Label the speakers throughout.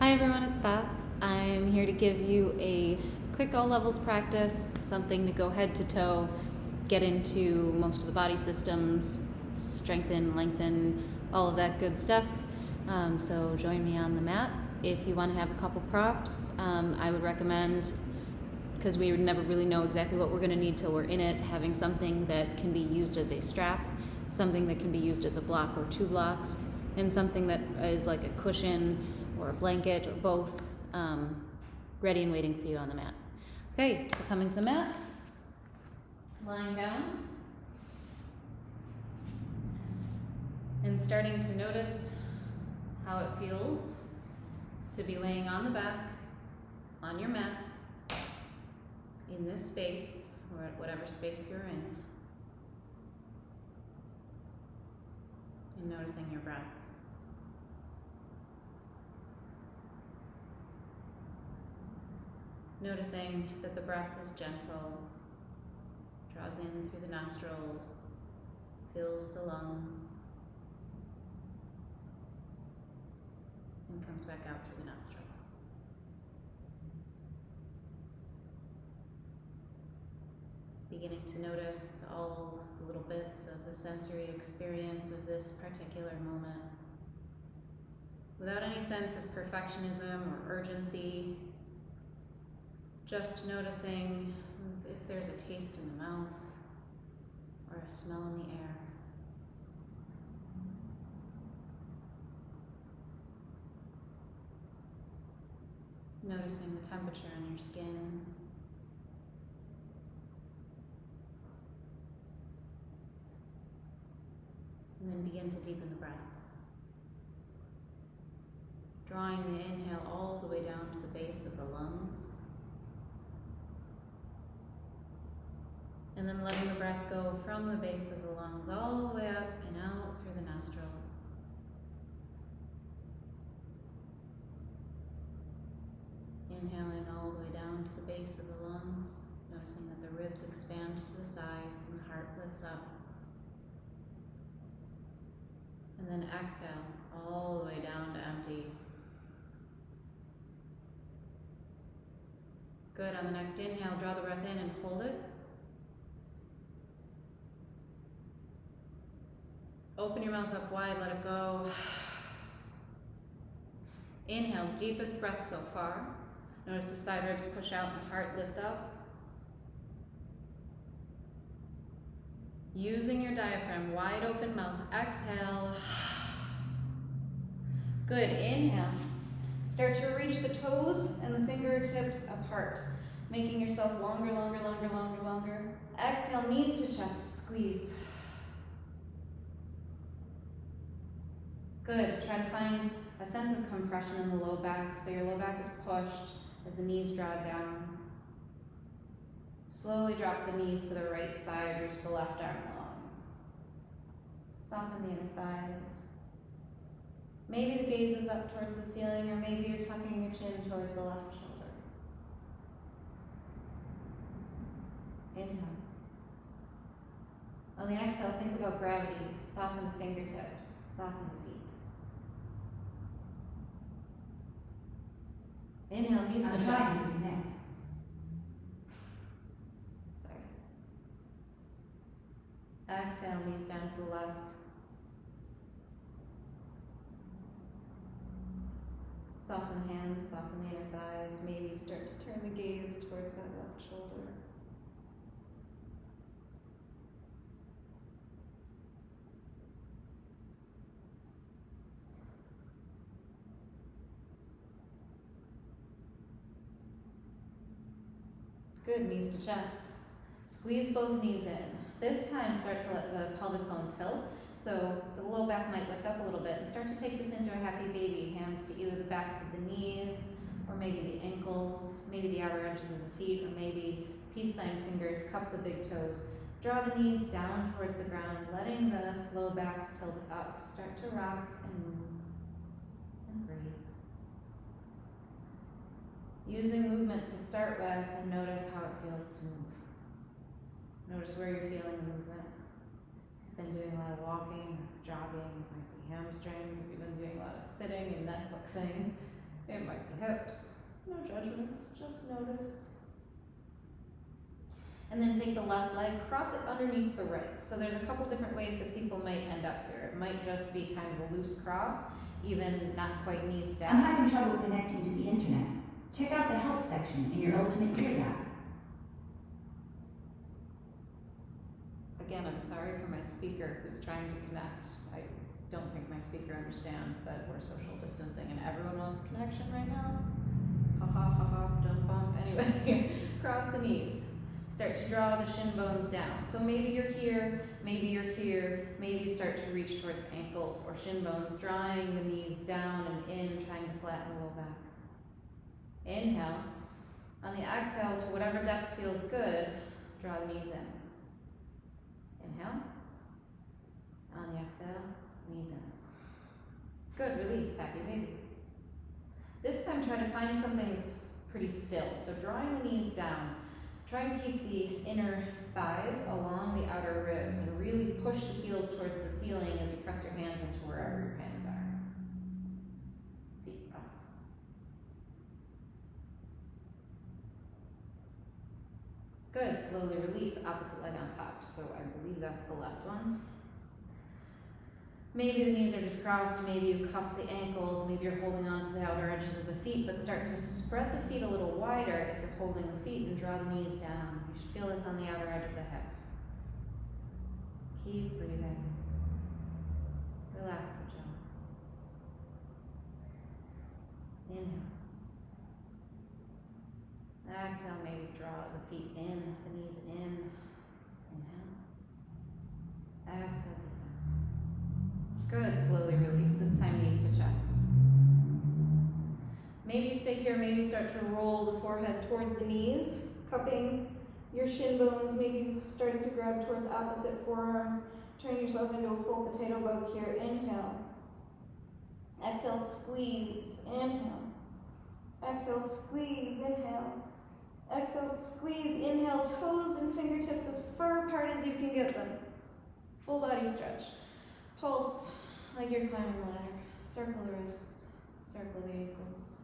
Speaker 1: Hi everyone, it's Beth. I'm here to give you a quick all levels practice, something to go head to toe, get into most of the body systems, strengthen, lengthen, all of that good stuff. So join me on the mat. If you want to have a couple props, I would recommend, because we would never really know exactly what we're going to need till we're in it, having something that can be used as a strap, something that can be used as a block or two blocks, and something that is like a cushion or a blanket or both, ready and waiting for you on the mat. Okay, so coming to the mat, lying down, and starting to notice how it feels to be laying on the back, on your mat, in this space, or at whatever space you're in, and noticing your breath. Noticing that the breath is gentle, draws in through the nostrils, fills the lungs, and comes back out through the nostrils. Beginning to notice all the little bits of the sensory experience of this particular moment, without any sense of perfectionism or urgency. Just noticing if there's a taste in the mouth or a smell in the air. Noticing the temperature on your skin. And then begin to deepen the breath. Drawing the inhale all the way down to the base of the lungs. And then letting the breath go from the base of the lungs all the way up and out through the nostrils. Inhale in all the way down to the base of the lungs, noticing that the ribs expand to the sides and the heart lifts up. And then exhale all the way down to empty. Good. On the next inhale, draw the breath in and hold it. Open your mouth up wide, let it go. Inhale, deepest breath so far. Notice the side ribs push out and the heart lift up. Using your diaphragm, wide open mouth. Exhale. Good. Inhale. Start to reach the toes and the fingertips apart, making yourself longer, longer, longer, longer, longer. Exhale, knees to chest, squeeze. Good. Try to find a sense of compression in the low back, so your low back is pushed as the knees draw down. Slowly drop the knees to the right side, reach the left arm long. Soften the inner thighs. Maybe the gaze is up towards the ceiling, or maybe you're tucking your chin towards the left shoulder. Inhale. On the exhale, think about gravity. Soften the fingertips, soften the feet. Inhale, knees to chest. Sorry. Exhale, knees down to the left. Soften the hands, soften the inner thighs. Maybe you start to turn the gaze towards that left shoulder. Good, knees to chest. Squeeze both knees in. This time start to let the pelvic bone tilt, so the low back might lift up a little bit, and start to take this into a happy baby. Hands to either the backs of the knees, or maybe the ankles, maybe the outer edges of the feet, or maybe peace sign fingers, cup the big toes. Draw the knees down towards the ground, letting the low back tilt up. Start to rock and move and breathe. Using movement to start with, and notice how it feels to move. Notice where you're feeling the movement. If you've been doing a lot of walking, jogging, it might be hamstrings. If you've been doing a lot of sitting and Netflixing, It might be hips. No judgments, just notice. And then take the left leg, cross it underneath the right. So there's a couple different ways that people might end up here. It might just be kind of a loose cross, even not quite knees stacked.
Speaker 2: I'm having trouble connecting to the internet. Check out the help section in your Ultimate Ears app.
Speaker 1: Again, I'm sorry for my speaker who's trying to connect. I don't think my speaker understands that we're social distancing and everyone wants connection right now. Ha ha ha ha, don't bump. Anyway, cross the knees. Start to draw the shin bones down. So maybe you're here, maybe you're here, maybe you start to reach towards ankles or shin bones, drawing the knees down and in, trying to flatten the low back. Inhale. On the exhale, to whatever depth feels good, draw the knees in. Inhale. On the exhale, knees in. Good, release, happy baby. This time try to find something that's pretty still. So drawing the knees down, try and keep the inner thighs along the outer ribs and really push the heels towards the ceiling as you press your hands into wherever your hands are. Deep breath. Good, slowly release, opposite leg on top. So I believe that's the left one. Maybe the knees are just crossed, maybe you cup the ankles, maybe you're holding on to the outer edges of the feet, but start to spread the feet a little wider if you're holding the feet and draw the knees down. You should feel this on the outer edge of the hip. Keep breathing. Relax the jaw. Inhale. Exhale, maybe draw the feet in, the knees in. Inhale. Exhale. Good, slowly release, this time knees to chest. Maybe you stay here, maybe you start to roll the forehead towards the knees, cupping your shin bones, maybe starting to grab towards opposite forearms, turn yourself into a full potato bug here. Inhale. Exhale, squeeze, inhale. Exhale, squeeze, inhale. Exhale, squeeze, inhale, toes and fingertips as far apart as you can get them. Full body stretch. Pulse like you're climbing the ladder. Circle the wrists, circle the ankles.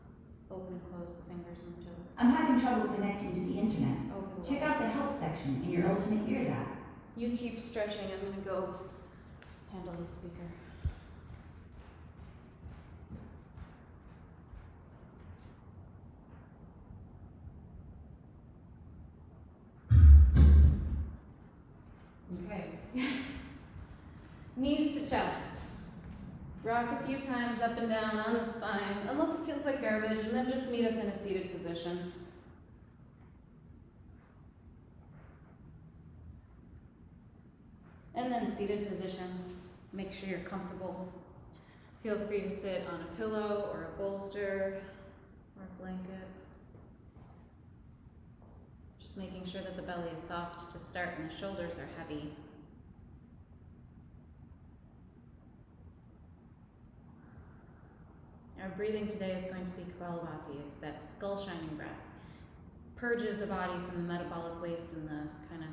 Speaker 1: Open and close the fingers and the toes.
Speaker 2: I'm having trouble connecting to the internet.
Speaker 1: Over the
Speaker 2: Check out the help section in your Ultimate Ears app.
Speaker 1: You keep stretching. I'm going to go handle the speaker. Okay. Knees to chest. Rock a few times up and down on the spine, unless it feels like garbage, and then just meet us in a seated position. And then seated position. Make sure you're comfortable. Feel free to sit on a pillow or a bolster or a blanket. Just making sure that the belly is soft to start and the shoulders are heavy. Our breathing today is going to be Kapalabhati. It's that skull shining breath. Purges the body from the metabolic waste and the kind of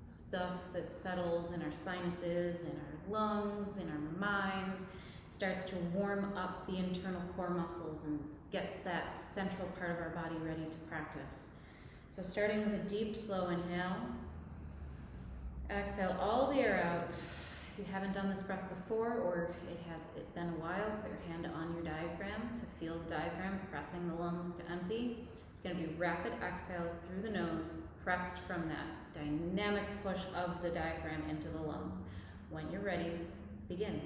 Speaker 1: stuff that settles in our sinuses, in our lungs, in our minds. Starts to warm up the internal core muscles and gets that central part of our body ready to practice. So starting with a deep, slow inhale. Exhale all the air out. If you haven't done this breath before, or it has been a while, put your hand on your diaphragm to feel the diaphragm pressing the lungs to empty. It's going to be rapid exhales through the nose, pressed from that dynamic push of the diaphragm into the lungs. When you're ready, begin.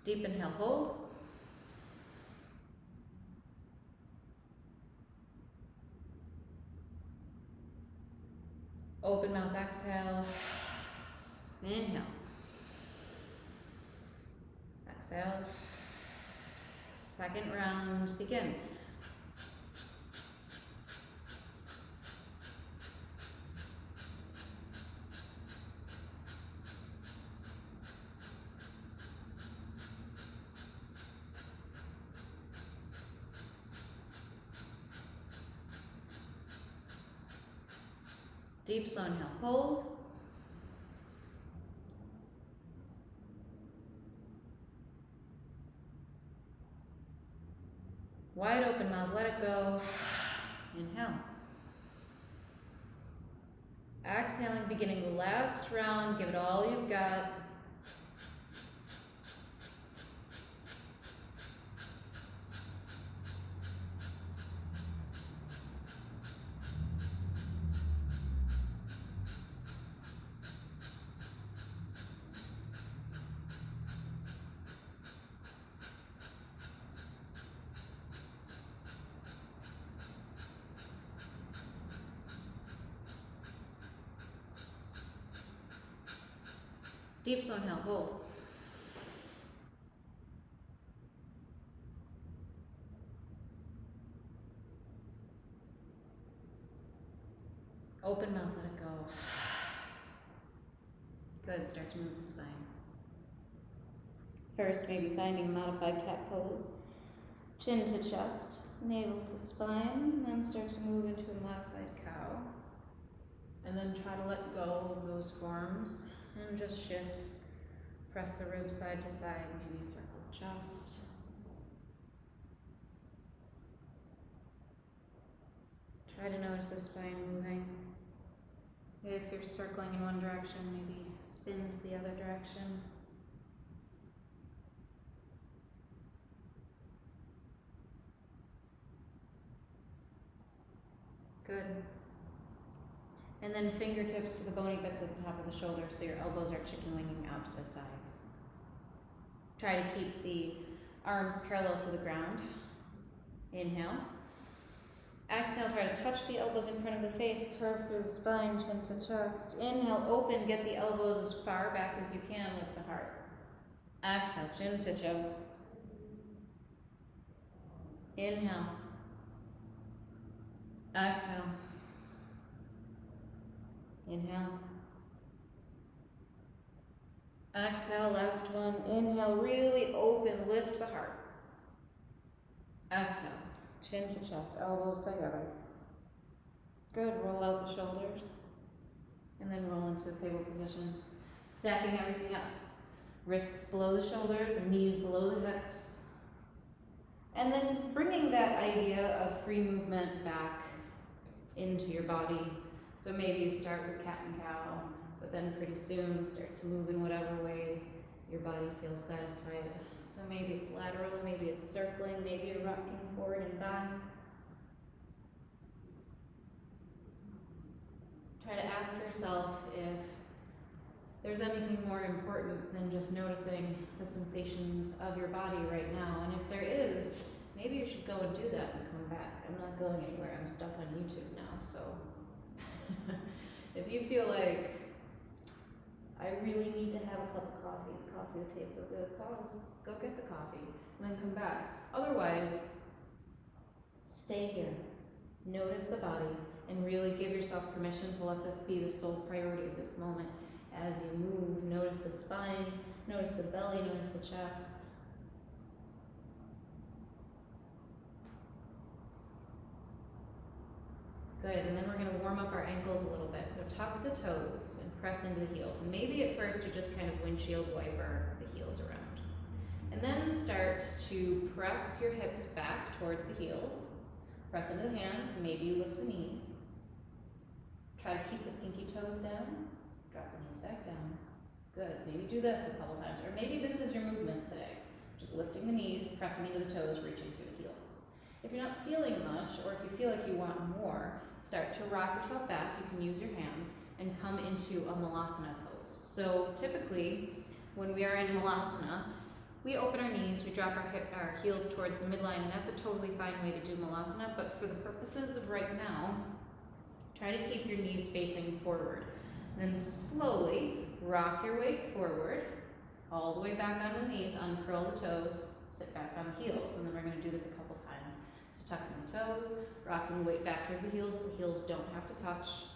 Speaker 1: Deep inhale, hold. Open mouth, exhale. Inhale. Exhale. Second round, begin. Deep slow inhale, hold. Wide open mouth, let it go. Inhale. Exhaling, beginning the last round, give it all you've got. Deep slow inhale, hold. Open mouth, let it go. Good, start to move the spine. First, maybe finding a modified cat pose. Chin to chest, navel to spine, then start to move into a modified cow. And then try to let go of those forms and just shift. Press the ribs side to side, maybe circle the chest. Try to notice the spine moving. If you're circling in one direction, maybe spin to the other direction. Good. And then fingertips to the bony bits at the top of the shoulder so your elbows are chicken winging out to the sides. Try to keep the arms parallel to the ground. Inhale. Exhale, try to touch the elbows in front of the face, curve through the spine, chin to chest. Inhale, open, get the elbows as far back as you can, lift the heart. Exhale, chin to chest. Inhale. Exhale. Inhale. Exhale, last one. Inhale, really open, lift the heart. Exhale, chin to chest, elbows together. Good, roll out the shoulders. And then roll into a table position. Stacking everything up. Wrists below the shoulders and knees below the hips. And then bringing that idea of free movement back into your body. So maybe you start with cat and cow, but then pretty soon start to move in whatever way your body feels satisfied. So maybe it's lateral, maybe it's circling, maybe you're rocking forward and back. Try to ask yourself if there's anything more important than just noticing the sensations of your body right now. And if there is, maybe you should go and do that and come back. I'm not going anywhere, I'm stuck on YouTube now, so. If you feel like I really need to have a cup of coffee, the coffee would taste so good, pause, go get the coffee, and then come back. Otherwise, stay here, notice the body, and really give yourself permission to let this be the sole priority of this moment. As you move, notice the spine, notice the belly, notice the chest. Good, and then we're going to warm up our ankles a little bit. So tuck the toes and press into the heels. And maybe at first you just kind of windshield wiper the heels around. And then start to press your hips back towards the heels. Press into the hands, maybe you lift the knees. Try to keep the pinky toes down. Drop the knees back down. Good, maybe do this a couple times. Or maybe this is your movement today. Just lifting the knees, pressing into the toes, reaching through the heels. If you're not feeling much, or if you feel like you want more, start to rock yourself back. You can use your hands and come into a malasana pose. So typically, when we are in malasana, we open our knees, we drop our heels towards the midline, and that's a totally fine way to do malasana, but for the purposes of right now, try to keep your knees facing forward. Then slowly rock your weight forward, all the way back onto the knees, uncurl the toes, sit back on the heels, and then we're going to do this a couple times. So tucking the toes, rocking the weight back towards the heels don't have to touch,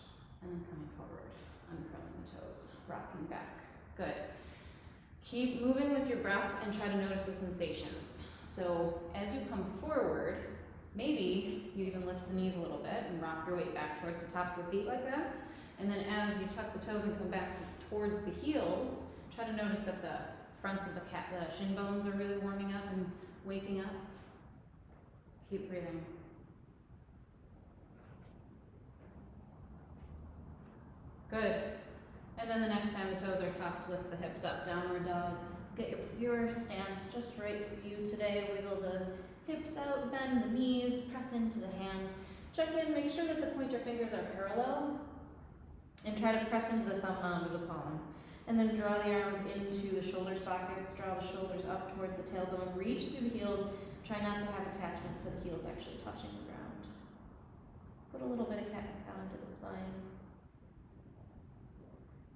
Speaker 1: and then coming forward, uncurling the toes, rocking back. Good. Keep moving with your breath and try to notice the sensations. So as you come forward, maybe you even lift the knees a little bit and rock your weight back towards the tops of the feet like that. And then as you tuck the toes and come back towards the heels, try to notice that the fronts of the shin bones are really warming up and waking up. Keep breathing. Good. And then the next time the toes are tucked, lift the hips up, downward dog. Get your stance just right for you today. Wiggle the hips out, bend the knees, press into the hands. Check in, make sure that the pointer fingers are parallel, and try to press into the thumb mound of the palm. And then draw the arms into the shoulder sockets, draw the shoulders up towards the tailbone, reach through the heels. Try not to have attachment to the heels actually touching the ground. Put a little bit of cat-cow into the spine.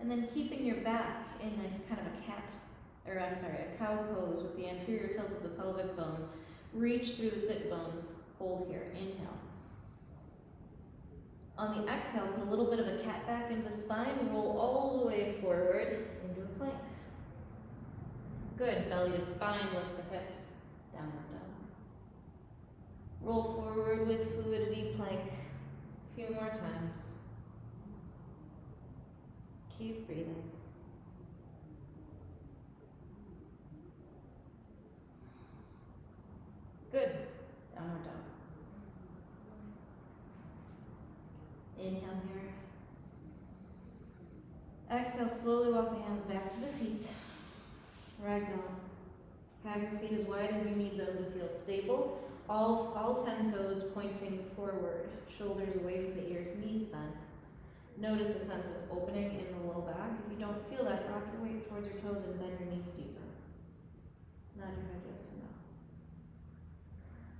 Speaker 1: And then keeping your back in a kind of a cow pose with the anterior tilt of the pelvic bone. Reach through the sit bones, hold here, inhale. On the exhale, put a little bit of a cat back into the spine, roll all the way forward into a plank. Good, belly to spine, lift the hips, downward dog. Roll forward with fluidity, plank, a few more times. Keep breathing. Good. Downward dog. Inhale here. Exhale, slowly walk the hands back to the feet. Ragdoll. Have your feet as wide as you need them to feel stable. All 10 toes pointing forward. Shoulders away from the ears, knees bent. Notice a sense of opening in the low back. If you don't feel that, rock your weight towards your toes and bend your knees deeper. Nod your head yes or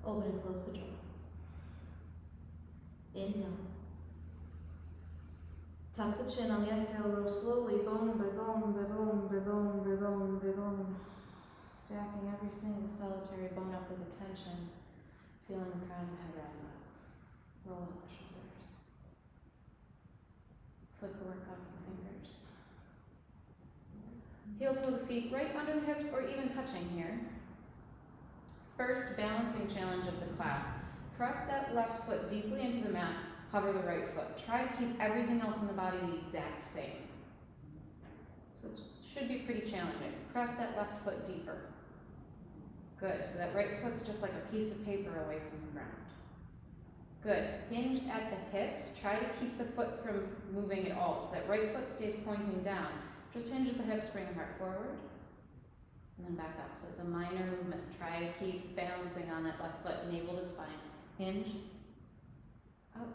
Speaker 1: no. Open and close the jaw. Inhale. Tuck the chin on the exhale, roll slowly, bone by bone by bone by bone by bone by bone. Stacking every single solitary bone up with attention. Feeling the crown of the head rise up. Roll out the shoulders. Flip the work off the fingers. Heel toe the feet right under the hips or even touching here. First balancing challenge of the class. Press that left foot deeply into the mat, hover the right foot. Try to keep everything else in the body the exact same. So it should be pretty challenging. Press that left foot deeper. Good, so that right foot's just like a piece of paper away from the ground. Good, hinge at the hips. Try to keep the foot from moving at all, so that right foot stays pointing down. Just hinge at the hips, bring the heart forward, and then back up. So it's a minor movement. Try to keep balancing on that left foot, navel to spine. Hinge, up,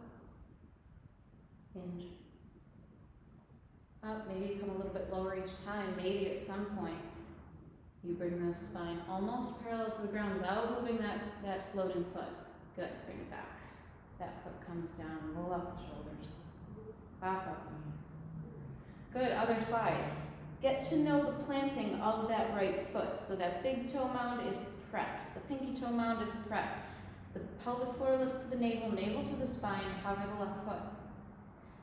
Speaker 1: hinge, up. Maybe come a little bit lower each time. Maybe at some point you bring the spine almost parallel to the ground without moving that floating foot. Good, bring it back. That foot comes down, roll out the shoulders, back up the knees. Good, other side. Get to know the planting of that right foot. So that big toe mound is pressed. The pinky toe mound is pressed. The pelvic floor lifts to the navel, navel to the spine, hover the left foot.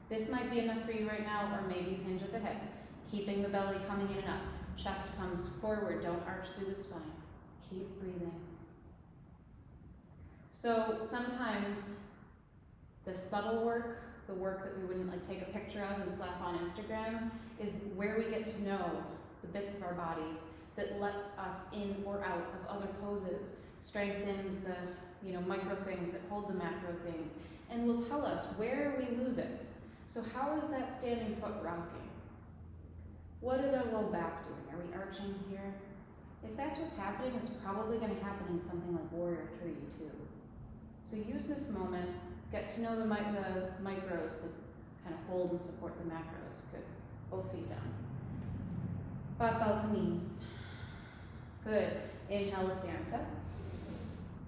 Speaker 1: This might be enough for you right now, or maybe hinge at the hips, keeping the belly coming in and up. Chest comes forward, don't arch through the spine. Keep breathing. So sometimes the subtle work, the work that we wouldn't like take a picture of and slap on Instagram, is where we get to know the bits of our bodies that lets us in or out of other poses, strengthens the micro things that hold the macro things, and will tell us where we lose it. So how is that standing foot rocking? What is our low back doing? Are we arching here? If that's what's happening, it's probably going to happen in something like Warrior 3 too. So use this moment, get to know the micros that kind of hold and support the macros. Good. Both feet down. Pop out the knees. Good. Inhale, lift the arms up.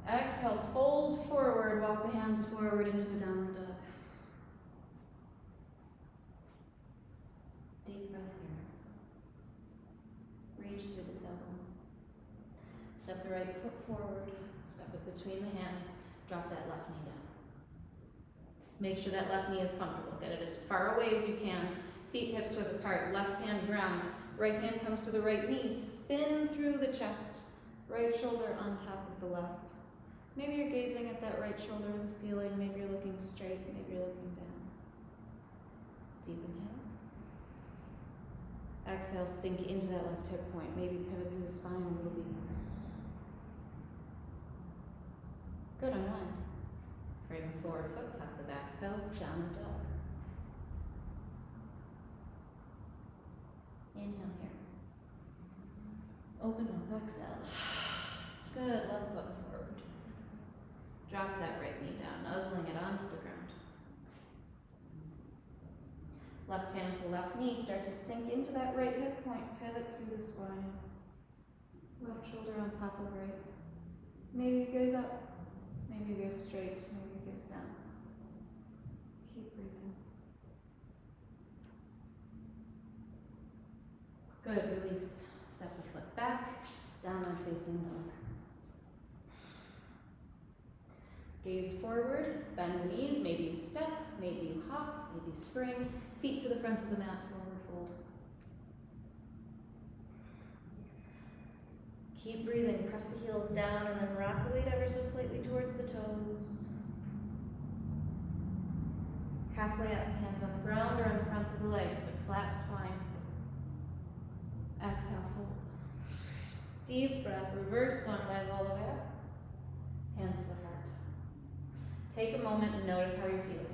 Speaker 1: Exhale, fold forward, walk the hands forward into a downward dog. Deep breath here. Reach through the tailbone. Step the right foot forward, step it between the hands, drop that left knee down. Make sure that left knee is comfortable. Get it as far away as you can. Feet hips width apart, left hand grounds, right hand comes to the right knee, spin through the chest, right shoulder on top of the left. Maybe you're gazing at that right shoulder in the ceiling, maybe you're looking straight, maybe you're looking down. Deep inhale. Exhale, sink into that left hip point. Maybe pivot through the spine a little deeper. Good, unwind. Frame the forward foot, tuck the back toe, downward dog. Inhale here. Open mouth, exhale. Good, left foot forward. Drop that right knee down, nuzzling it onto the ground. Left hand to left knee, start to sink into that right hip point, pivot through the spine. Left shoulder on top of right. Maybe it goes up, maybe it goes straight, maybe it goes down. Keep breathing. Good, release. Step the foot back, downward facing dog. Gaze forward, bend the knees, maybe you step, maybe you hop, maybe you spring. Feet to the front of the mat, forward fold. Keep breathing, press the heels down and then rock the weight ever so slightly towards the toes. Halfway up, hands on the ground or on the fronts of the legs, but flat spine. Exhale, fold. Deep breath, reverse one leg all the way up. Hands to the heart. Take a moment and notice how you're feeling.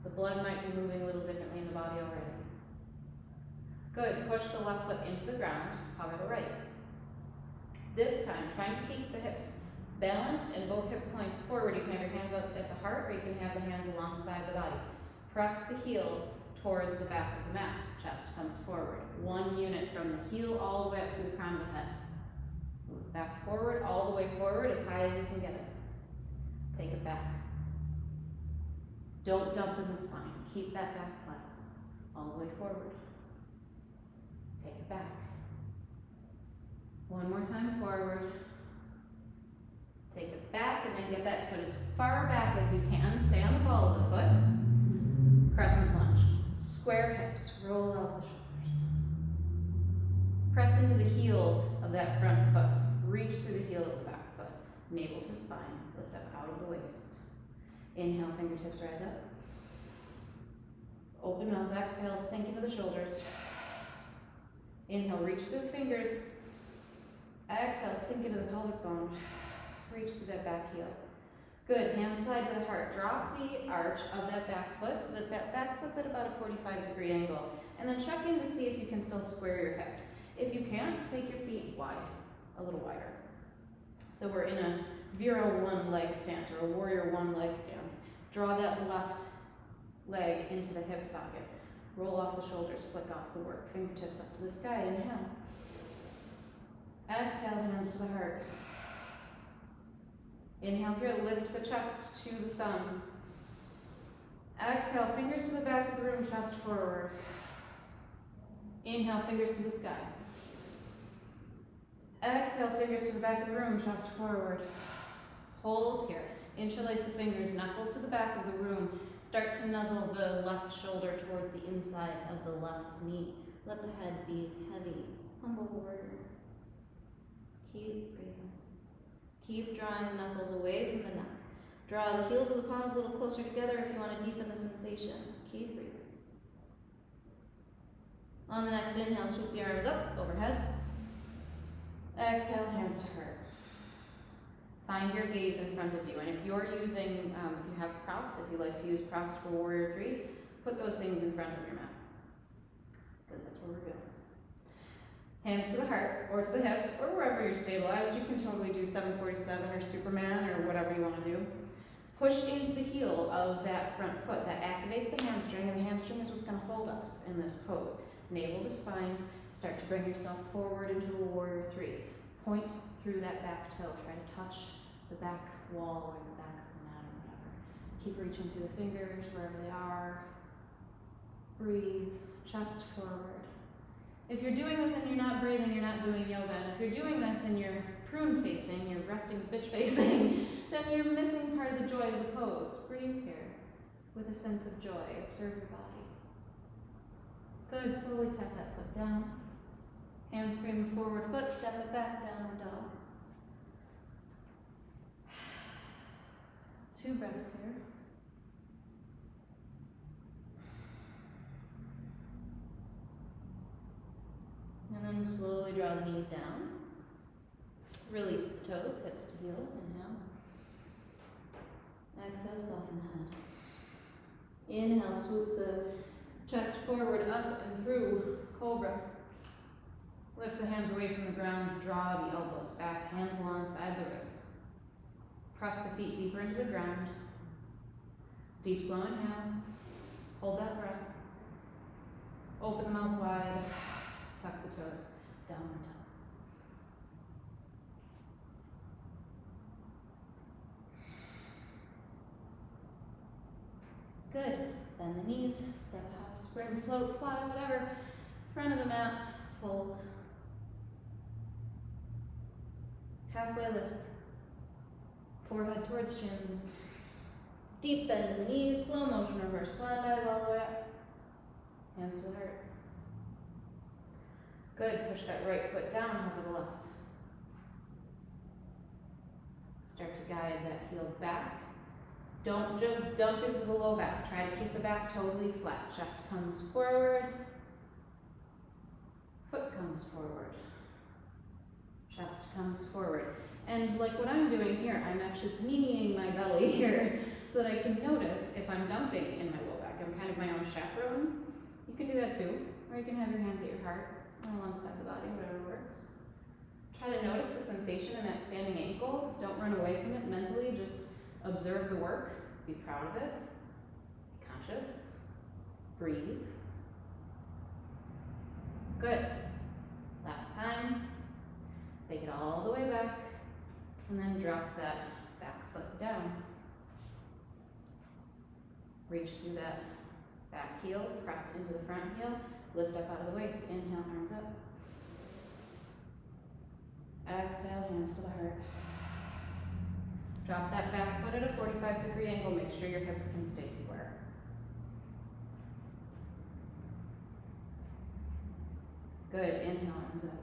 Speaker 1: The blood might be moving a little differently in the body already. Good, push the left foot into the ground, hover the right. This time, trying to keep the hips balanced and both hip points forward. You can have your hands up at the heart or you can have the hands alongside the body. Press the heel towards the back of the mat. Chest comes forward. One unit from the heel all the way up through the crown of the head. Move back forward, all the way forward as high as you can get it. Take it back. Don't dump in the spine. Keep that back flat. All the way forward. Take it back. One more time forward. Take it back and then get that foot as far back as you can. Stay on the ball of the foot. Crescent lunge. Square hips. Roll out the shoulders. Press into the heel of that front foot. Reach through the heel of the back foot. Navel to spine. Lift up out of the waist. Inhale, fingertips rise up. Open mouth, exhale, sink into the shoulders. Inhale, reach through the fingers. Exhale, sink into the pelvic bone. Reach through that back heel. Good, hand slide to the heart. Drop the arch of that back foot so that that back foot's at about a 45-degree angle. And then check in to see if you can still square your hips. If you can't, take your feet wide, a little wider. So we're in a Vira one leg stance or a warrior one leg stance. Draw that left leg into the hip socket. Roll off the shoulders, flick off the work. Fingertips up to the sky, inhale. Exhale, hands to the heart. Inhale here, lift the chest to the thumbs. Exhale, fingers to the back of the room, chest forward. Inhale, fingers to the sky. Exhale, fingers to the back of the room, chest forward. Hold here. Interlace the fingers, knuckles to the back of the room. Start to nuzzle the left shoulder towards the inside of the left knee. Let the head be heavy. Humble warrior. Keep breathing. Keep drawing the knuckles away from the neck. Draw the heels of the palms a little closer together if you want to deepen the sensation. Keep breathing. On the next inhale, swoop the arms up, overhead. Exhale, hands to heart. Find your gaze in front of you. And if you're using, if you have props, if you like to use props for Warrior 3, put those things in front of your mat. Because that's where we're going. Hands to the heart, or to the hips, or wherever you're stabilized. You can totally do 747 or Superman or whatever you want to do. Push into the heel of that front foot. That activates the hamstring, and the hamstring is what's going to hold us in this pose. Navel to spine. Start to bring yourself forward into a Warrior 3. Point through that back toe. Try to touch the back wall or the back of the mat or whatever. Keep reaching through the fingers wherever they are. Breathe. Chest forward. If you're doing this and you're not breathing, you're not doing yoga. And if you're doing this and you're prune facing, you're resting bitch facing, then you're missing part of the joy of the pose. Breathe here with a sense of joy. Observe your body. Good. Slowly tap that foot down. Hands frame the forward foot. Step it back, downward dog. 2 breaths here. And then slowly draw the knees down. Release the toes, hips to heels. Inhale. Exhale, soften the head. Inhale, swoop the chest forward, up and through Cobra. Lift the hands away from the ground, draw the elbows back, hands alongside the ribs. Press the feet deeper into the ground. Deep, slow inhale. Hold that breath. Open the mouth wide. Tuck the toes. Downward dog. Good. Bend the knees. Step, hop, spring, float, fly, whatever. Front of the mat. Fold. Halfway lift. Forehead towards shins. Deep bend in the knees. Slow motion reverse swan dive all the way up. Hands to the heart. Good. Push that right foot down over the left. Start to guide that heel back. Don't just dump into the low back. Try to keep the back totally flat. Chest comes forward. Foot comes forward. Chest comes forward. And like what I'm doing here, I'm actually paniniing my belly here so that I can notice if I'm dumping in my low back. I'm kind of my own chaperone. You can do that too. Or you can have your hands at your heart or alongside the body, whatever works. Try to notice the sensation in that standing ankle. Don't run away from it mentally. Just observe the work. Be proud of it. Be conscious. Breathe. Good. Last time. Take it all the way back. And then drop that back foot down. Reach through that back heel. Press into the front heel. Lift up out of the waist. Inhale, arms up. Exhale, hands to the heart. Drop that back foot at a 45-degree angle. Make sure your hips can stay square. Good. Inhale, arms up.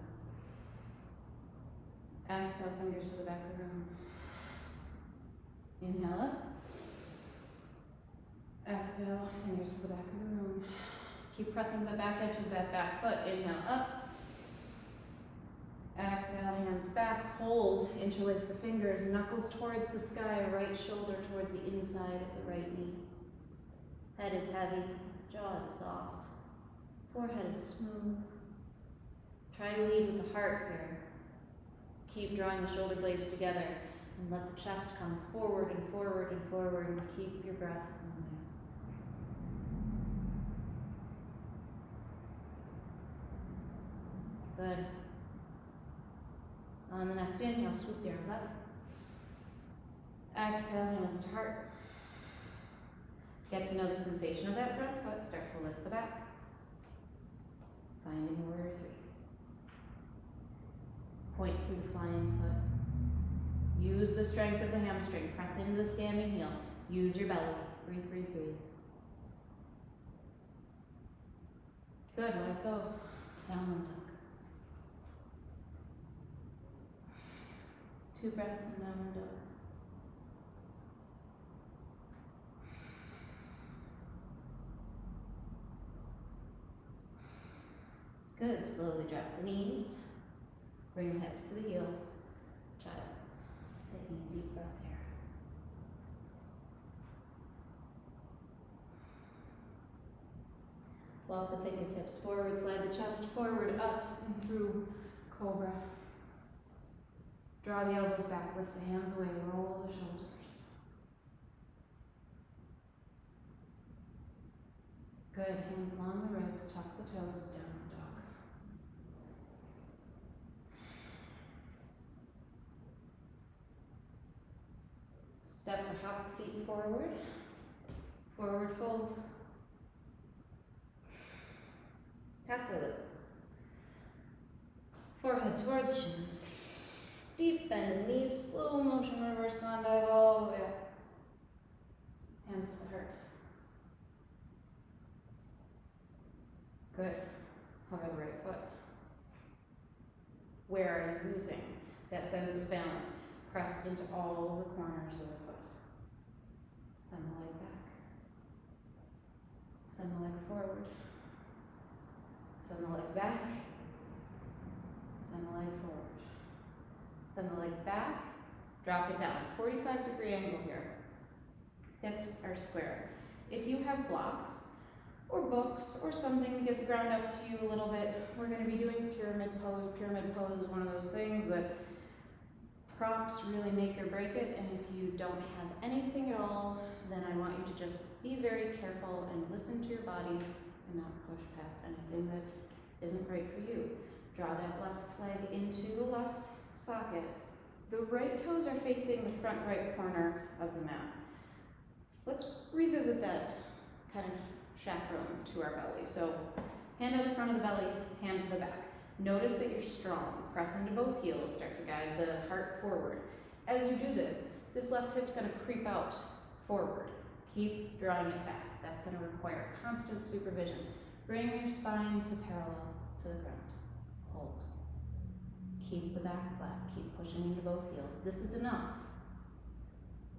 Speaker 1: Exhale, fingers to the back of the room. Inhale up. Exhale, fingers to the back of the room. Keep pressing the back edge of that back foot. Inhale up. Exhale, hands back. Hold. Interlace the fingers. Knuckles towards the sky. Right shoulder towards the inside of the right knee. Head is heavy. Jaw is soft. Forehead is smooth. Try to lead with the heart here. Keep drawing the shoulder blades together and let the chest come forward and forward and forward, and keep your breath moving. Good. On the next inhale, swoop the arms up. Exhale, hands to heart. Get to know the sensation of that front foot. Start to lift the back. Finding warrior three. Point through the flying foot. Use the strength of the hamstring. Press into the standing heel. Use your belly. Breathe, breathe, breathe. Good, let it go. Downward dog. 2 breaths and downward dog. Good, slowly drop the knees. Bring the hips to the heels. Child's. Taking a deep breath here. Walk the fingertips forward, slide the chest forward, up and through Cobra. Draw the elbows back, lift the hands away, roll the shoulders. Good, hands along the ribs, tuck the toes, downward dog. Step or hop feet forward, forward fold. Halfway lift. Forehead towards shins. Deep bend in the knees, slow motion reverse swan dive all the way up. Hands to the heart. Good. Hover the right foot. Where are you losing that sense of balance? Press into all the corners of the foot. Send the leg back. Send the leg forward. Send the leg back. Send the leg forward. Send the leg back. Drop it down. 45-degree angle here. Hips are square. If you have blocks or books or something to get the ground up to you a little bit, we're going to be doing pyramid pose. Pyramid pose is one of those things that props really make or break it, and if you don't have anything at all, then I want you to just be very careful and listen to your body and not push past anything that isn't right for you. Draw that left leg into the left socket. The right toes are facing the front right corner of the mat. Let's revisit that kind of chaperone to our belly. So hand at the front of the belly, hand to the back. Notice that you're strong. Press into both heels. Start to guide the heart forward. As you do this, this left hip's going to creep out forward. Keep drawing it back. That's going to require constant supervision. Bring your spine to parallel to the ground. Hold. Keep the back flat. Keep pushing into both heels. This is enough.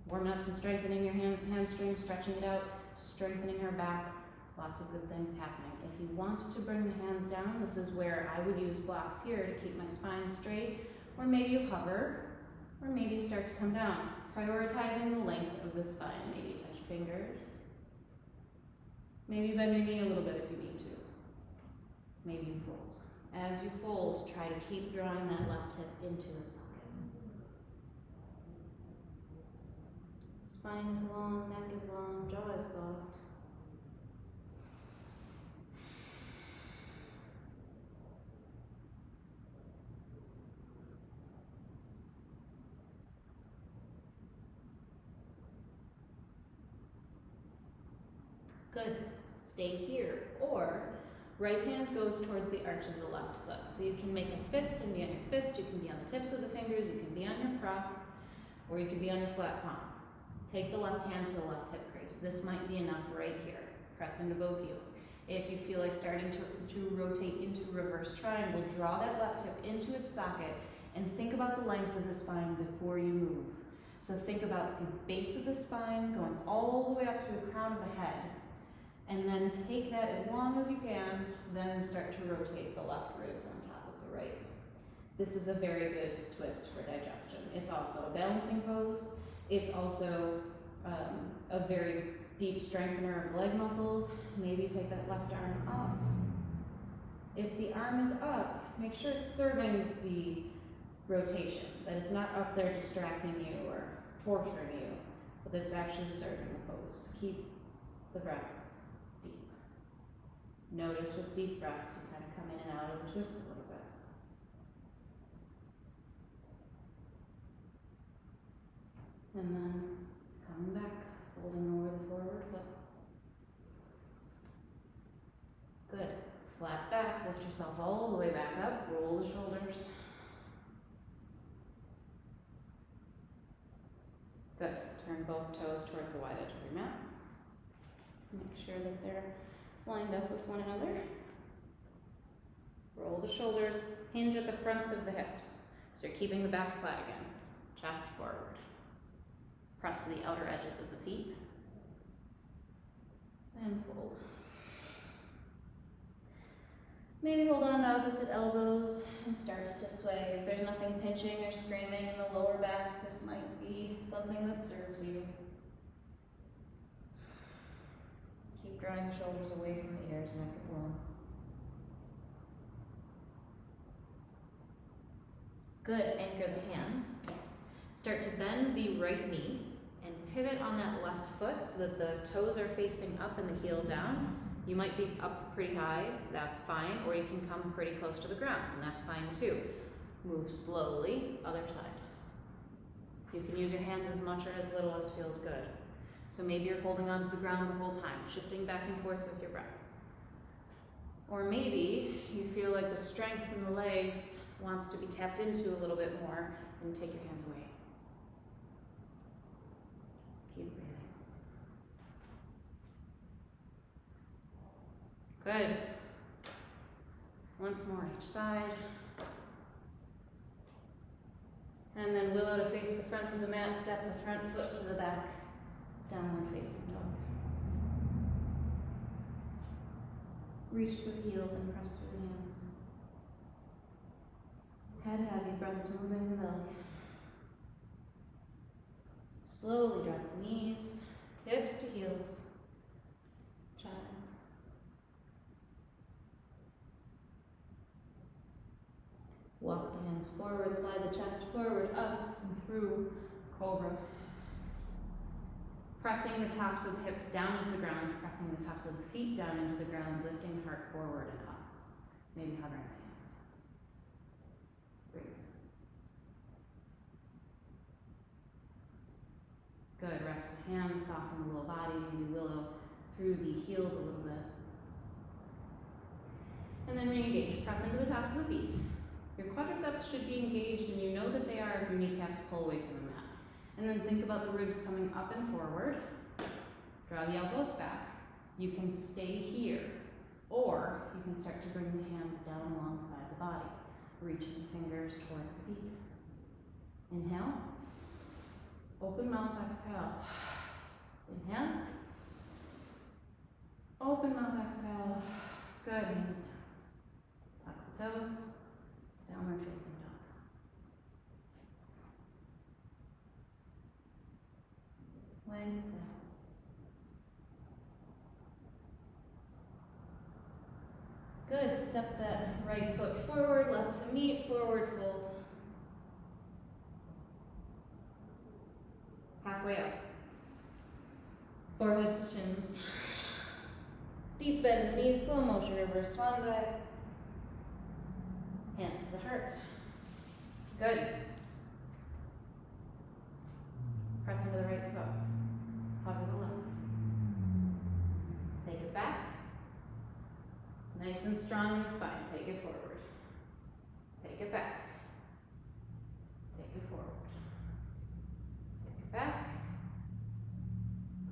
Speaker 1: Warming up and strengthening your hamstring, stretching it out, strengthening her back. Lots of good things happening. If you want to bring the hands down, this is where I would use blocks here to keep my spine straight, or maybe you hover, or maybe you start to come down. Prioritizing the length of the spine. Maybe touch fingers. Maybe bend your knee a little bit if you need to. Maybe you fold. As you fold, try to keep drawing that left hip into the socket. Spine is long, neck is long, jaw is soft. Good. Stay here. Or right hand goes towards the arch of the left foot. So you can make a fist and be on your fist. You can be on the tips of the fingers. You can be on your prop. Or you can be on your flat palm. Take the left hand to the left hip crease. This might be enough right here. Press into both heels. If you feel like starting to rotate into reverse triangle, draw that left hip into its socket and think about the length of the spine before you move. So think about the base of the spine going all the way up to the crown of the head. And then take that as long as you can, then start to rotate the left ribs on top of the right. This is a very good twist for digestion. It's also a balancing pose. It's also a very deep strengthener of leg muscles. Maybe take that left arm up. If the arm is up, make sure it's serving the rotation, that it's not up there distracting you or torturing you, but that it's actually serving the pose. Keep the breath deep. Notice with deep breaths, you kind of come in and out of the twist a little bit. And then coming back, folding over the forward foot. Good. Flat back, lift yourself all the way back up, roll the shoulders. Good. Turn both toes towards the wide edge of your mat. Make sure that they're lined up with one another. Roll the shoulders, hinge at the fronts of the hips. So you're keeping the back flat again. Chest forward. Press to the outer edges of the feet. And fold. Maybe hold on to opposite elbows and start to sway. If there's nothing pinching or screaming in the lower back, this might be something that serves you. Keep drawing the shoulders away from the ears, neck is long. Good, anchor the hands. Start to bend the right knee and pivot on that left foot so that the toes are facing up and the heel down. You might be up pretty high, that's fine, or you can come pretty close to the ground, and that's fine too. Move slowly, other side. You can use your hands as much or as little as feels good. So maybe you're holding onto the ground the whole time, shifting back and forth with your breath. Or maybe you feel like the strength in the legs wants to be tapped into a little bit more, and take your hands away. Keep breathing. Good. Once more each side. And then willow to face the front of the mat, step the front foot to the back, downward facing dog. Reach through the heels and press through the hands. Head heavy, breath is moving in the belly. Slowly drop the knees, hips to heels, child's. Walk the hands forward, slide the chest forward, up and through Cobra. Pressing the tops of the hips down into the ground, pressing the tops of the feet down into the ground, lifting the heart forward and up. Maybe hovering the hands. Breathe. Good, rest the hands, soften the low body, maybe willow through the heels a little bit. And then re-engage, press into the tops of the feet. Your quadriceps should be engaged, and you know that they are if your kneecaps pull away from the mat. And then think about the ribs coming up and forward. Draw the elbows back. You can stay here, or you can start to bring the hands down alongside the body, reaching the fingers towards the feet. Inhale. Open mouth, exhale. Inhale. Open mouth, exhale. Good, hands down. Tuck the toes. Downward facing dog. Length out. Good, step that right foot forward, left to meet, forward fold. Halfway up. Forehead to shins. Deep bend in the knees, slow motion, reverse swan dive. Hands to the heart. Good. Press into the right foot. Hover the left. Take it back. Nice and strong in the spine. Take it forward. Take it back. Take it forward. Take it back.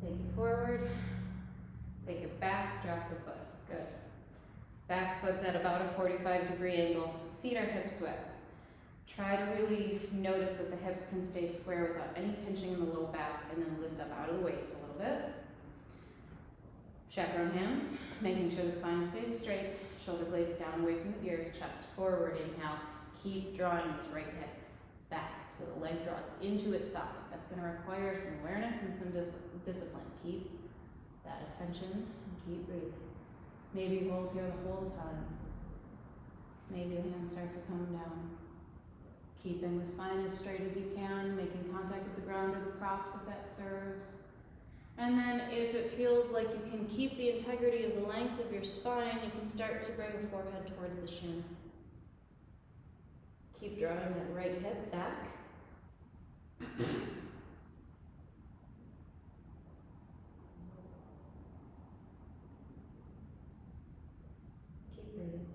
Speaker 1: Take it forward. Take it back. Drop the foot. Good. Back foot's at about a 45-degree angle. Feet are hips width. Try to really notice that the hips can stay square without any pinching in the low back, and then lift up out of the waist a little bit. Chaperone hands, making sure the spine stays straight, shoulder blades down away from the ears, chest forward, inhale. Keep drawing this right hip back so the leg draws into its socket. That's going to require some awareness and some discipline. Keep that attention and keep breathing. Maybe hold here the whole time. Maybe the hands start to come down. Keeping the spine as straight as you can, making contact with the ground or the props if that serves. And then if it feels like you can keep the integrity of the length of your spine, you can start to bring the forehead towards the shin. Keep drawing that right hip back. Keep breathing.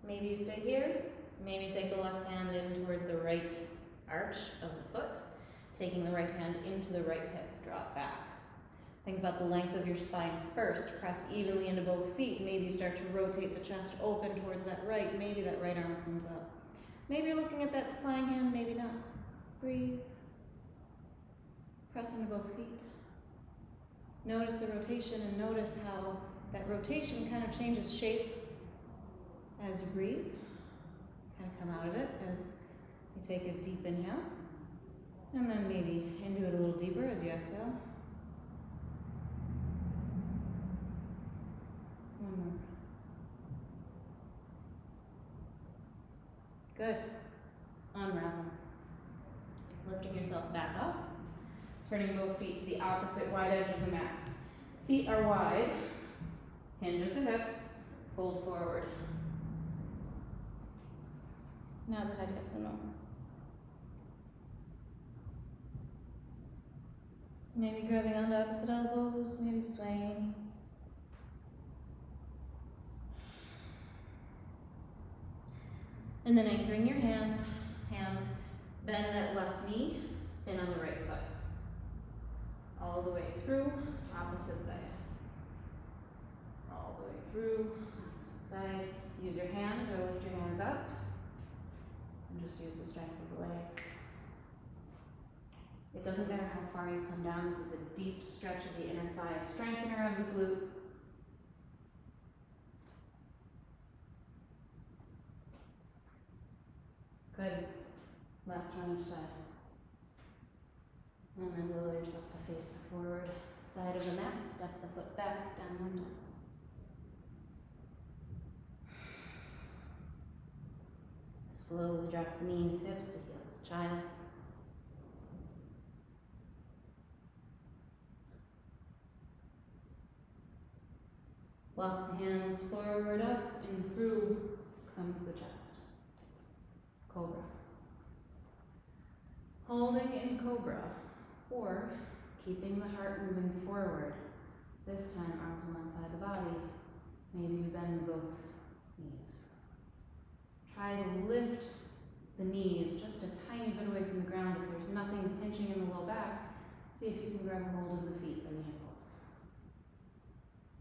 Speaker 1: Maybe you stay here. Maybe take the left hand in towards the right arch of the foot, taking the right hand into the right hip, drop back. Think about the length of your spine first. Press evenly into both feet. Maybe you start to rotate the chest open towards that right. Maybe that right arm comes up. Maybe you're looking at that flying hand, maybe not. Breathe. Press into both feet. Notice the rotation and notice how that rotation kind of changes shape as you breathe. Kind of come out of it as you take a deep inhale, and then maybe into it a little deeper as you exhale. One more. Good. Unravel. Lifting yourself back up, turning both feet to the opposite wide edge of the mat. Feet are wide, hinge at the hips, fold forward. Now the head, yes and no. Maybe grabbing onto opposite elbows, maybe swaying. And then anchoring your hands, bend that left knee, spin on the right foot. All the way through, opposite side. All the way through, opposite side. Use your hands or lift your hands up. And just use the strength of the legs. It doesn't matter how far you come down. This is a deep stretch of the inner thigh, strengthener of the glute. Good. Last one each side. And then lower yourself to face the forward side of the mat. Step the foot back, downward dog. Slowly drop the knees, hips to heels, child's. Walk the hands forward, up, and through comes the chest. Cobra. Holding in Cobra, or keeping the heart moving forward. This time, arms alongside the body. Maybe you bend both knees. Try to lift the knees just a tiny bit away from the ground. If there's nothing pinching in the low back, see if you can grab a hold of the feet by the ankles.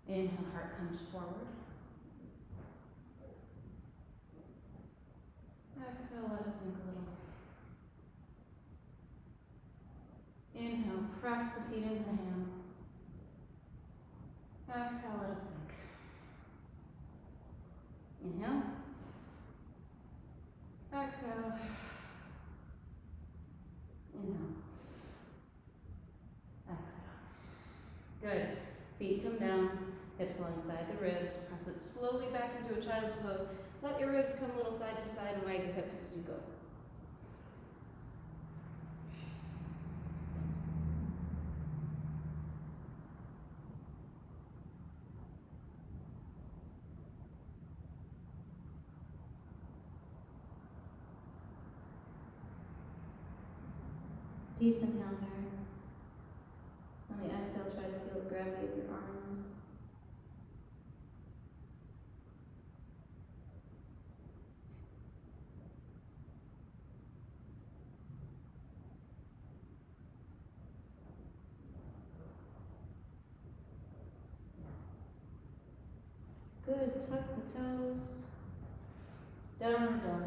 Speaker 1: Inhale, heart comes forward. Exhale, let it sink a little. Inhale, press the feet into the hands. Exhale, let it sink. Inhale. Exhale. Inhale. Exhale. Good. Feet come down, hips alongside the ribs. Press it slowly back into a child's pose. Let your ribs come a little side to side and wag your hips as you go. Deep inhale here. On the exhale, try to feel the gravity of your arms. Good, tuck the toes. Downward dog.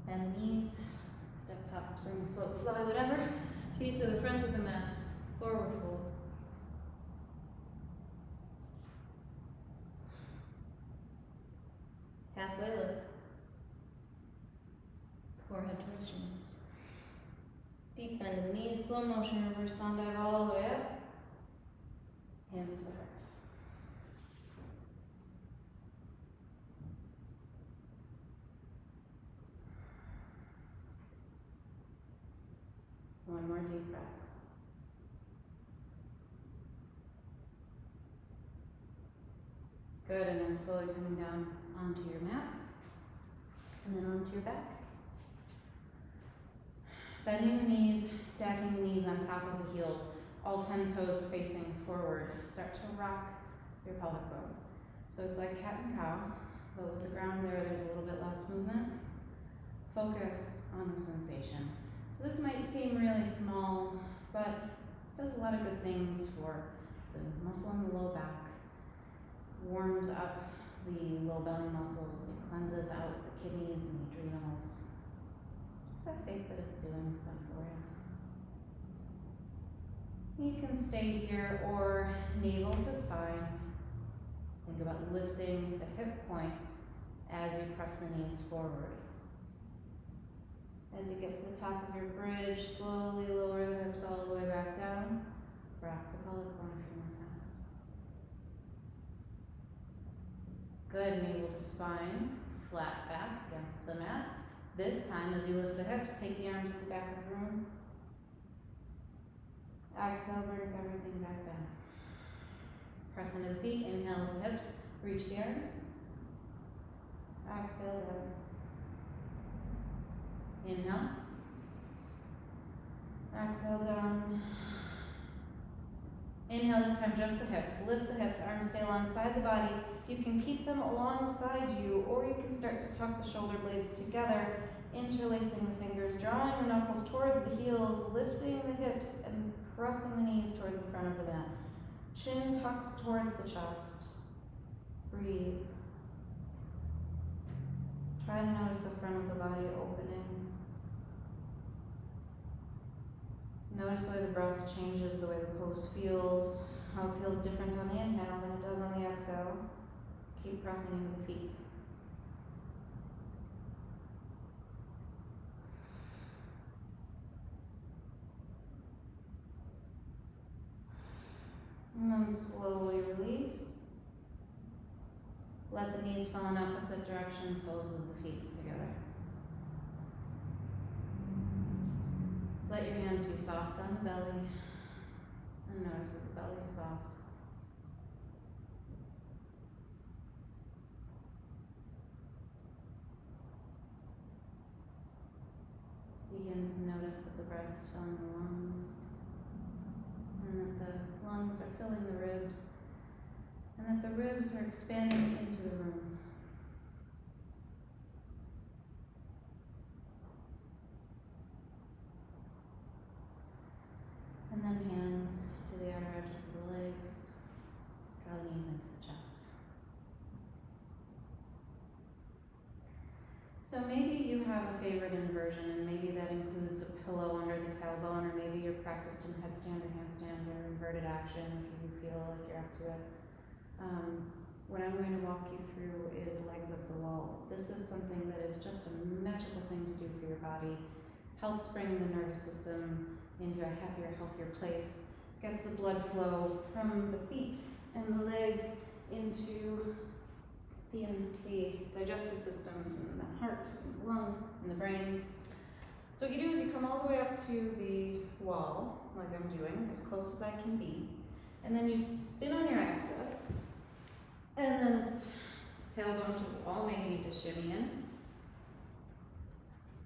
Speaker 1: And knees, step, hop, spring, float, fly, whatever. Feet to the front of the mat, forward fold. Halfway lift. Forehead towards shins. Deep bend in the knees, slow motion, reverse swan dive all the way up. Hands to the front. One more deep breath. Good, and then slowly coming down onto your mat, and then onto your back. Bending the knees, stacking the knees on top of the heels, all 10 toes facing forward. Start to rock your pelvic bone. So it's like cat and cow, but with the ground there's a little bit less movement. Focus on the sensation. So this might seem really small, but it does a lot of good things for the muscle in the low back, warms up the low belly muscles, it cleanses out the kidneys and the adrenals. Just have faith that it's doing stuff for you. You can stay here or navel to spine. Think about lifting the hip points as you press the knees forward. As you get to the top of your bridge, slowly lower the hips all the way back down. Rock the pelvic bone a few more times. Good, navel to spine, flat back against the mat. This time, as you lift the hips, take the arms to the back of the room. Exhale brings everything back down. Press into the feet, inhale with the hips, reach the arms. Exhale down. Inhale. Exhale down. Inhale this time, just the hips. Lift the hips, arms stay alongside the body. You can keep them alongside you, or you can start to tuck the shoulder blades together, interlacing the fingers, drawing the knuckles towards the heels, lifting the hips, and pressing the knees towards the front of the mat. Chin tucks towards the chest. Breathe. Try to notice the front of the body opening. Notice the way the breath changes, the way the pose feels, how it feels different on the inhale than it does on the exhale. Keep pressing into the feet. And then slowly release. Let the knees fall in opposite directions, soles of the feet together. Let your hands be soft on the belly, and notice that the belly is soft. Begin to notice that the breath is filling the lungs, and that the lungs are filling the ribs, and that the ribs are expanding into the room. And then hands to the outer edges of the legs. Draw the knees into the chest. So maybe you have a favorite inversion, and maybe that includes a pillow under the tailbone, or maybe you're practiced in headstand or handstand or inverted action if you feel like you're up to it. What I'm going to walk you through is legs up the wall. This is something that is just a magical thing to do for your body. Helps bring the nervous system into a happier, healthier place. Gets the blood flow from the feet and the legs into the digestive systems and the heart and the lungs and the brain. So what you do is you come all the way up to the wall, like I'm doing, as close as I can be, and then you spin on your axis, and then it's tailbone to the wall. Maybe you need to shimmy in.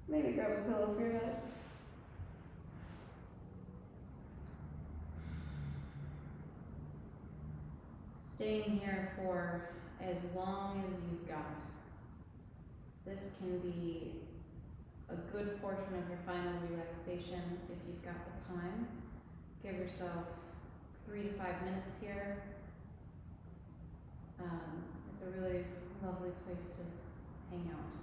Speaker 1: Maybe grab a pillow for your head. Staying here for as long as you've got. This can be a good portion of your final relaxation if you've got the time. Give yourself 3 to 5 minutes here. It's a really lovely place to hang out.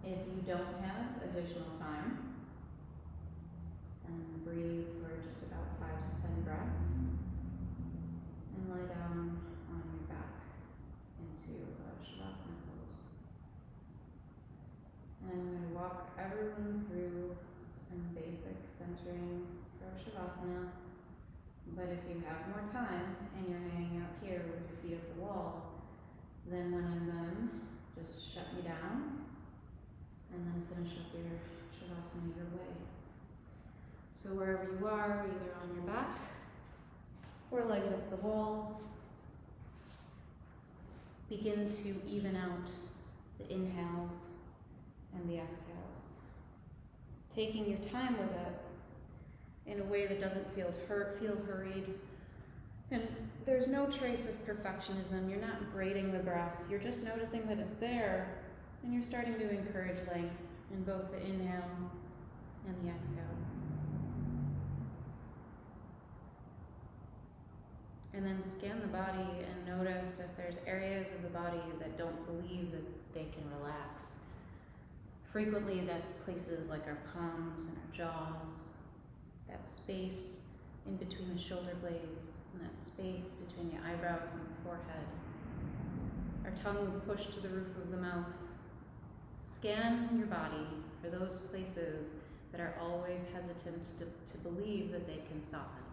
Speaker 1: If you don't have additional time, then breathe for just about 5 to 10 breaths and lie down on your back into a Shavasana pose. And I'm going to walk everyone through some basic centering for Shavasana. But if you have more time and you're hanging out here with your feet at the wall, then when I'm done, just shut me down and then finish up your Shavasana your way. So wherever you are, either on your back or legs up the wall, begin to even out the inhales and the exhales. Taking your time with it in a way that doesn't feel hurried. And there's no trace of perfectionism. You're not grading the breath. You're just noticing that it's there, and you're starting to encourage length in both the inhale and the exhale. And then scan the body and notice if there's areas of the body that don't believe that they can relax. Frequently, that's places like our palms and our jaws, that space in between the shoulder blades, and that space between the eyebrows and the forehead. Our tongue would push to the roof of the mouth. Scan your body for those places that are always hesitant to believe that they can soften.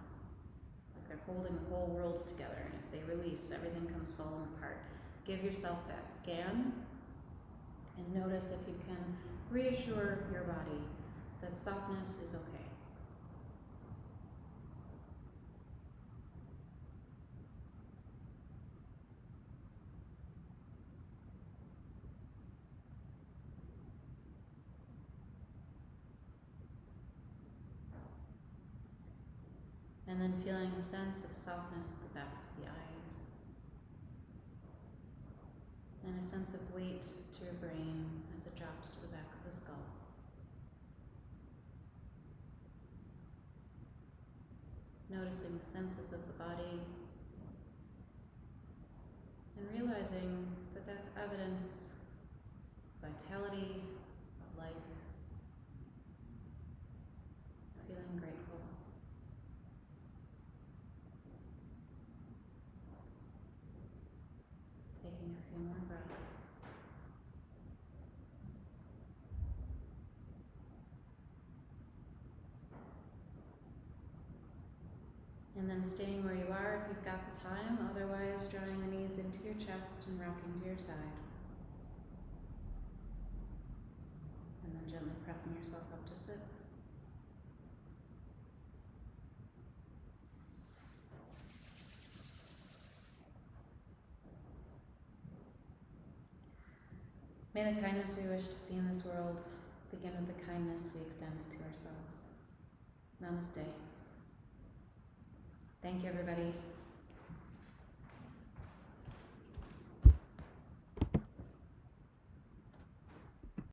Speaker 1: Like they're holding the whole world together, and if they release, everything comes falling apart. Give yourself that scan and notice if you can reassure your body that softness is okay. And then feeling a sense of softness at the backs of the eyes. And a sense of weight to your brain as it drops to the back of the skull. Noticing the senses of the body and realizing that that's evidence of vitality, of life. And then staying where you are if you've got the time, otherwise drawing the knees into your chest and rocking to your side. And then gently pressing yourself up to sit. May the kindness we wish to see in this world begin with the kindness we extend to ourselves. Namaste. Thank you, everybody.